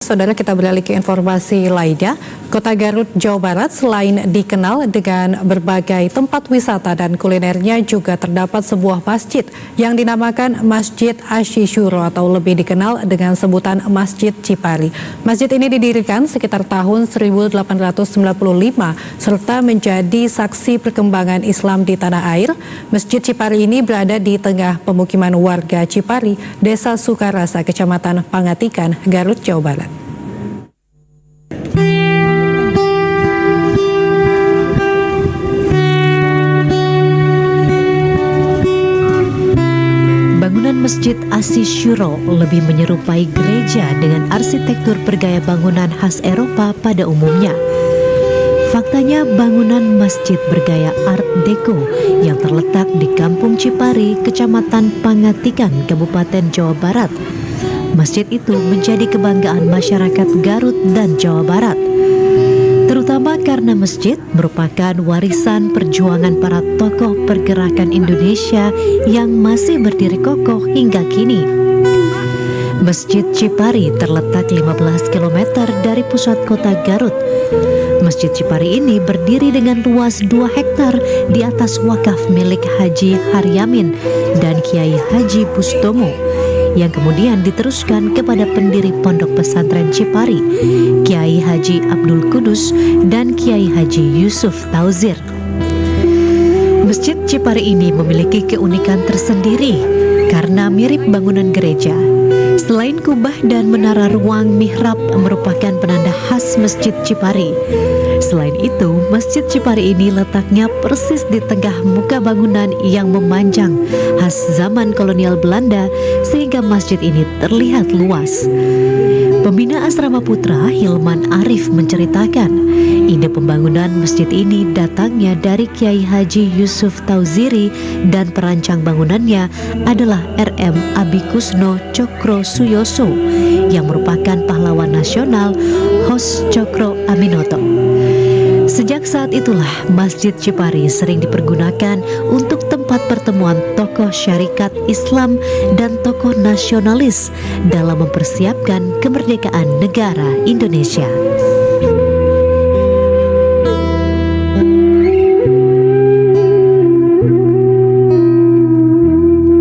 saudara, kita beralih ke informasi lainnya. Kota Garut, Jawa Barat selain dikenal dengan berbagai tempat wisata dan kulinernya, juga terdapat sebuah masjid yang dinamakan Masjid Asy-Syuro atau lebih dikenal dengan sebutan Masjid Cipari. Masjid ini didirikan sekitar tahun 1895 serta menjadi saksi perkembangan Islam di tanah air. Masjid Cipari ini berada di tengah pemukiman warga Cipari, Desa Sukarasa, Kecamatan Pangatikan, Garut, Jawa Barat. Bangunan Masjid Asy-Syuro lebih menyerupai gereja dengan arsitektur bergaya bangunan khas Eropa pada umumnya. Faktanya, bangunan masjid bergaya Art Deco yang terletak di Kampung Cipari, Kecamatan Pangatikan, Kabupaten Jawa Barat. Masjid itu menjadi kebanggaan masyarakat Garut dan Jawa Barat, terutama karena masjid merupakan warisan perjuangan para tokoh pergerakan Indonesia yang masih berdiri kokoh hingga kini. Masjid Cipari terletak 15 km dari pusat kota Garut. Masjid Cipari ini berdiri dengan luas 2 hektar di atas wakaf milik Haji Haryamin dan Kiai Haji Bustomo, yang kemudian diteruskan kepada pendiri Pondok Pesantren Cipari, Kiai Haji Abdul Kudus dan Kiai Haji Yusuf Tauzir. Masjid Cipari ini memiliki keunikan tersendiri karena mirip bangunan gereja. Selain kubah dan menara ruang mihrab merupakan penanda khas Masjid Cipari. Selain itu, Masjid Cipari ini letaknya persis di tengah muka bangunan yang memanjang khas zaman kolonial Belanda, sehingga masjid ini terlihat luas. Pembina Asrama Putra Hilman Arif menceritakan, ide pembangunan masjid ini datangnya dari Kiai Haji Yusuf Tauziri dan perancang bangunannya adalah RM Abikusno Cokro Suyoso yang merupakan pahlawan nasional Hos Cokro Aminoto. Sejak saat itulah Masjid Cipari sering dipergunakan untuk tempat pertemuan tokoh syarikat Islam dan tokoh nasionalis dalam mempersiapkan kemerdekaan negara Indonesia.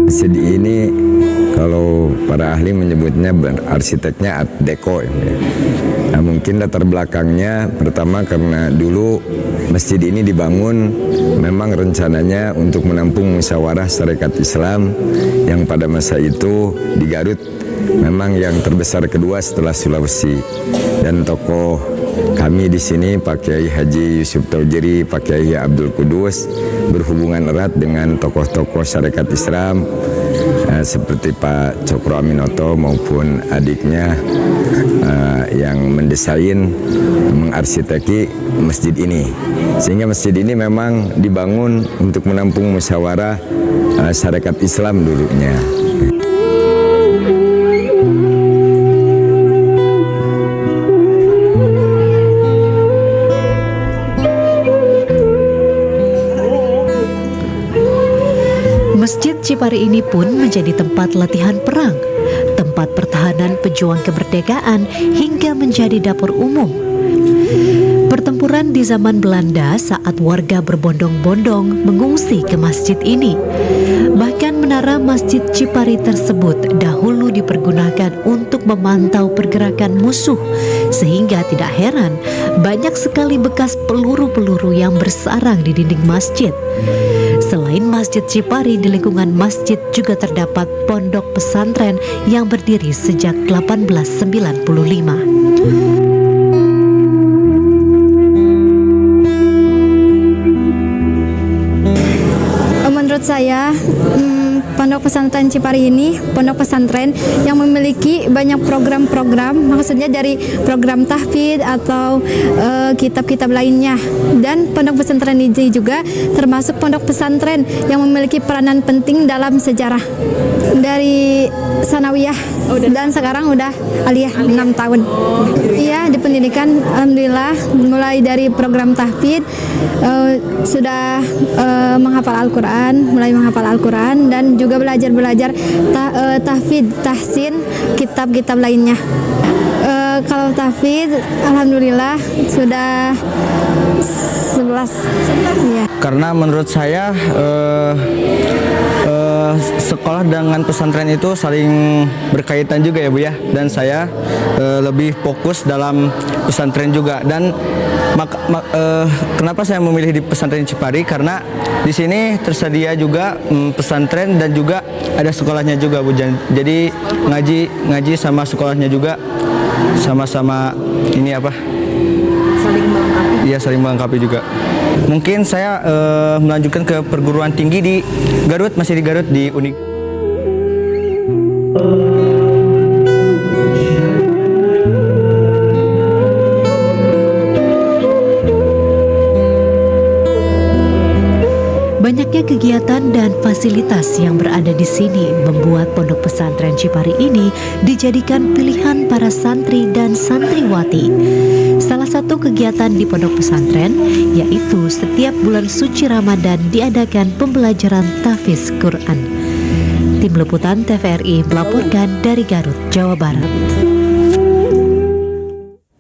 Masjid ini kalau para ahli menyebutnya arsiteknya Art Deco. Nah, mungkin latar belakangnya pertama karena dulu masjid ini dibangun memang rencananya untuk menampung musyawarah syarikat Islam yang pada masa itu di Garut memang yang terbesar kedua setelah Sulawesi. Dan tokoh kami di sini Pak Kiai Haji Yusuf Tauziri, Pak Kiai Abdul Kudus berhubungan erat dengan tokoh-tokoh syarikat Islam seperti Pak Cokro Aminoto maupun adiknya yang mendesain, mengarsiteki masjid ini. Sehingga masjid ini memang dibangun untuk menampung musyawarah syarikat Islam dulunya. Masjid Cipari ini pun menjadi tempat latihan perang, tempat pertahanan pejuang kemerdekaan, hingga menjadi dapur umum. Pertempuran di zaman Belanda saat warga berbondong-bondong mengungsi ke masjid ini. Bahkan menara Masjid Cipari tersebut dahulu dipergunakan untuk memantau pergerakan musuh, sehingga tidak heran banyak sekali bekas peluru-peluru yang bersarang di dinding masjid. Selain Masjid Cipari, di lingkungan masjid juga terdapat pondok pesantren yang berdiri sejak 1895. Menurut saya, Pondok Pesantren Cipari ini pondok pesantren yang memiliki banyak program-program, maksudnya dari program tahfidz atau kitab-kitab lainnya. Dan pondok pesantren ini juga termasuk pondok pesantren yang memiliki peranan penting dalam sejarah. Dari sanawiyah dan sekarang udah aliyah 6 tahun. Iya, di pendidikan alhamdulillah mulai dari program tahfidz sudah menghafal Al-Quran, mulai menghafal Al-Quran dan juga belajar tahfidz, tahsin, kitab-kitab lainnya. Kalau tahfidz, alhamdulillah sudah 11 ya. Karena menurut saya sekolah dengan pesantren itu saling berkaitan juga ya Bu ya, dan saya lebih fokus dalam pesantren juga. Dan kenapa saya memilih di pesantren Cipari, karena di sini tersedia juga pesantren dan juga ada sekolahnya juga Bu. Jadi ngaji sama sekolahnya juga sama-sama ini apa? Saling melengkapi. Iya, saling melengkapi juga. Mungkin saya melanjutkan ke perguruan tinggi di Garut, masih di Garut di Unik. Banyaknya kegiatan dan fasilitas yang berada di sini membuat Pondok Pesantren Cipari ini dijadikan pilihan para santri dan santriwati. Salah satu kegiatan di Pondok Pesantren yaitu setiap bulan suci Ramadan diadakan pembelajaran tahfidz Quran. Tim Liputan TVRI melaporkan dari Garut, Jawa Barat.